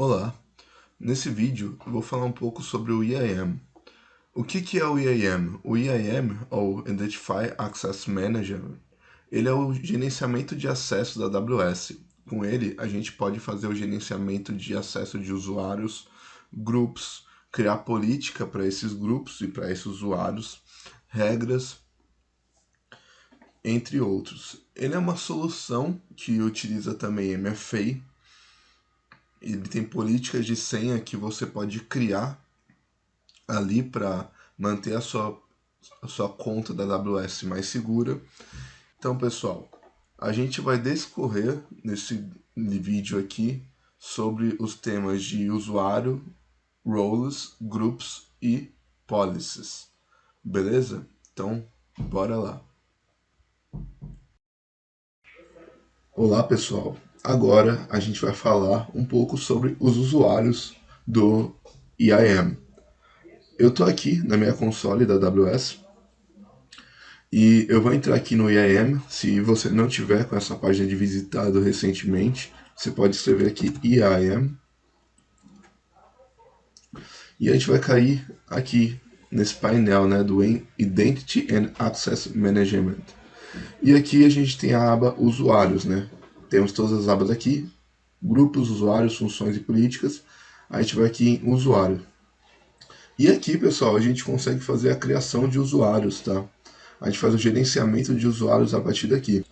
Olá, nesse vídeo eu vou falar um pouco sobre o IAM. O que é o IAM? O IAM, ou Identify Access Manager, ele é o gerenciamento de acesso da AWS. Com ele, a gente pode fazer o gerenciamento de acesso de usuários, grupos, criar política para esses grupos e para esses usuários, regras, entre outros. Ele é uma solução que utiliza também MFA. Ele tem políticas de senha que você pode criar ali para manter a sua conta da AWS mais segura. Então, pessoal, a gente vai discorrer nesse vídeo aqui sobre os temas de usuário, roles, groups e policies. Beleza? Então, bora lá. Olá, pessoal. Agora a gente vai falar um pouco sobre os usuários do IAM. Eu estou aqui na minha console da AWS. E eu vou entrar aqui no IAM. Se você não tiver com essa página de visitado recentemente, você pode escrever aqui IAM. E a gente vai cair aqui nesse painel, né, do Identity and Access Management. E aqui a gente tem a aba Usuários, né? Temos todas as abas aqui: grupos, usuários, funções e políticas. A gente vai aqui em Usuário. E aqui, pessoal, a gente consegue fazer a criação de usuários, tá? A gente faz o gerenciamento de usuários a partir daqui.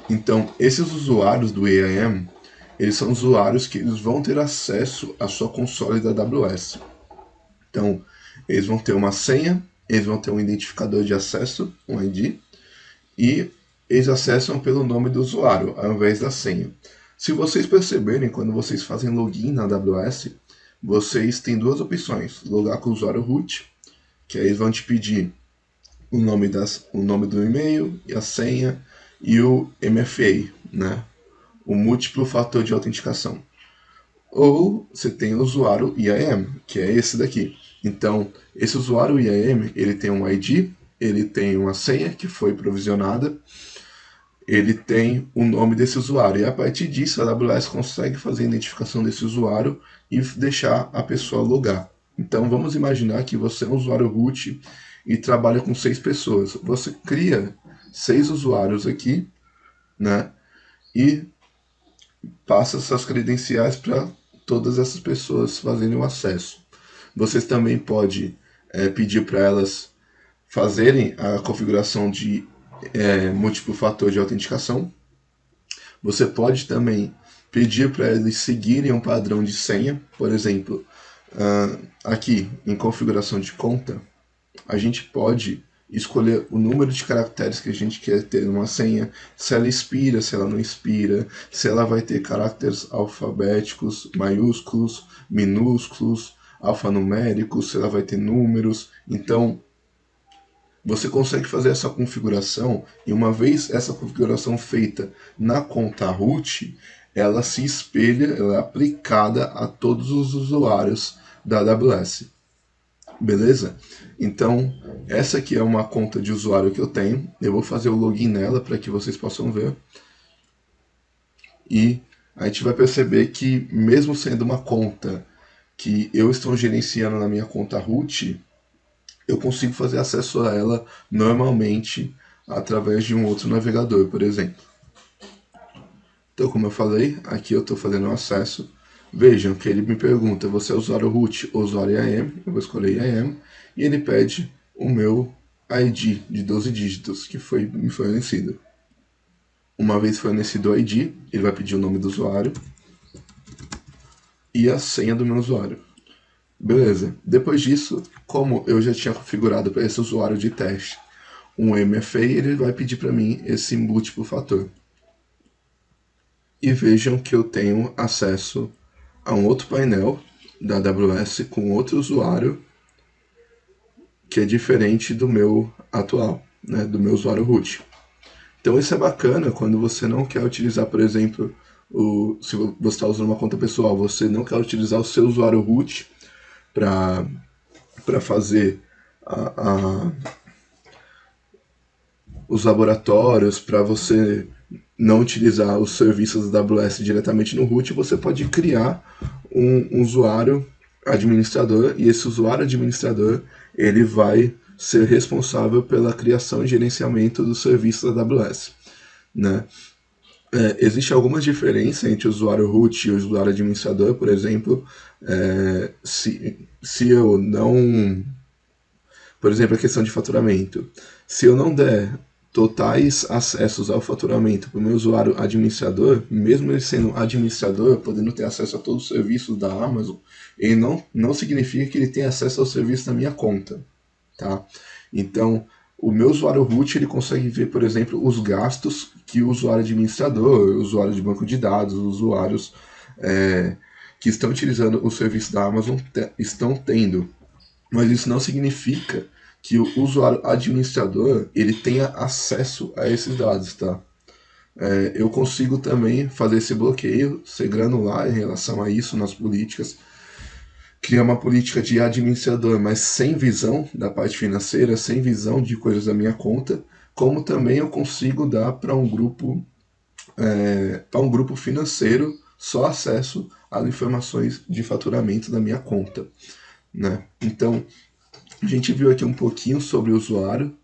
Então, esses usuários do IAM, eles são usuários que eles vão ter acesso à sua console da AWS. Então, eles vão ter uma senha, eles vão ter um identificador de acesso, um ID, e eles acessam pelo nome do usuário, ao invés da senha. Se vocês perceberem, quando vocês fazem login na AWS, vocês têm duas opções: logar com o usuário root, que aí eles vão te pedir o nome do e-mail e a senha e o MFA, né? O múltiplo fator de autenticação. Ou você tem o usuário IAM, que é esse daqui. Então, esse usuário IAM, ele tem um ID, ele tem uma senha que foi provisionada, ele tem o nome desse usuário. E a partir disso, a AWS consegue fazer a identificação desse usuário e deixar a pessoa logar. Então, vamos imaginar que você é um usuário root e trabalha com 6 pessoas. Você cria 6 usuários aqui, né? E passa essas credenciais para todas essas pessoas fazerem o acesso. Vocês também podem pedir para elas fazerem a configuração de múltiplo fator de autenticação. Você pode também pedir para eles seguirem um padrão de senha. Por exemplo, aqui em configuração de conta, a gente pode escolher o número de caracteres que a gente quer ter numa senha, se ela expira, se ela não expira, se ela vai ter caracteres alfabéticos, maiúsculos, minúsculos, alfanuméricos, se ela vai ter números. Então, você consegue fazer essa configuração e uma vez essa configuração feita na conta root, ela se espelha, ela é aplicada a todos os usuários da AWS. Beleza? Então, essa aqui é uma conta de usuário que eu tenho. Eu vou fazer o login nela para que vocês possam ver. E a gente vai perceber que, mesmo sendo uma conta que eu estou gerenciando na minha conta root, eu consigo fazer acesso a ela normalmente através de um outro navegador, por exemplo. Então, como eu falei, aqui eu estou fazendo o acesso. Vejam que ele me pergunta: você é usuário root ou usuário IAM? Eu vou escolher IAM. E ele pede o meu ID de 12 dígitos que foi me fornecido. Uma vez fornecido o ID, ele vai pedir o nome do usuário e a senha do meu usuário. Beleza. Depois disso, como eu já tinha configurado para esse usuário de teste um MFA, ele vai pedir para mim esse múltiplo fator. E vejam que eu tenho acesso a um outro painel da AWS com outro usuário que é diferente do meu atual, né, do meu usuário root. Então isso é bacana quando você não quer utilizar, por exemplo, se você está usando uma conta pessoal, você não quer utilizar o seu usuário root para fazer os laboratórios, para você não utilizar os serviços da AWS diretamente no root, você pode criar um usuário administrador, e esse usuário administrador ele vai ser responsável pela criação e gerenciamento dos serviços da AWS, né? Existe algumas diferenças entre o usuário root e o usuário administrador, por exemplo, se eu não... Por exemplo, a questão de faturamento. Se eu não der totais acessos ao faturamento para o meu usuário administrador, mesmo ele sendo administrador, podendo ter acesso a todos os serviços da Amazon, ele não significa que ele tem acesso ao serviço da minha conta, tá? Então, o meu usuário root ele consegue ver, por exemplo, os gastos que o usuário administrador, o usuário de banco de dados, os usuários que estão utilizando o serviço da Amazon estão tendo. Mas isso não significa que o usuário administrador ele tenha acesso a esses dados, tá? Eu consigo também fazer esse bloqueio, ser granular em relação a isso nas políticas, criar uma política de administrador, mas sem visão da parte financeira, sem visão de coisas da minha conta, como também eu consigo dar para um grupo financeiro só acesso às informações de faturamento da minha conta, né? Então, a gente viu aqui um pouquinho sobre o usuário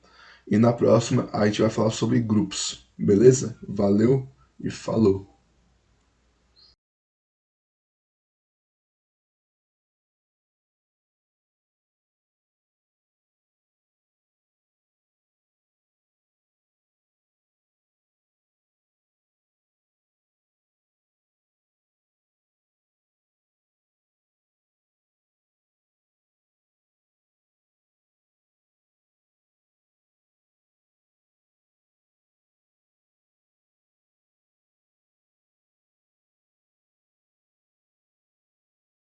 e na próxima a gente vai falar sobre grupos, beleza? Valeu e falou!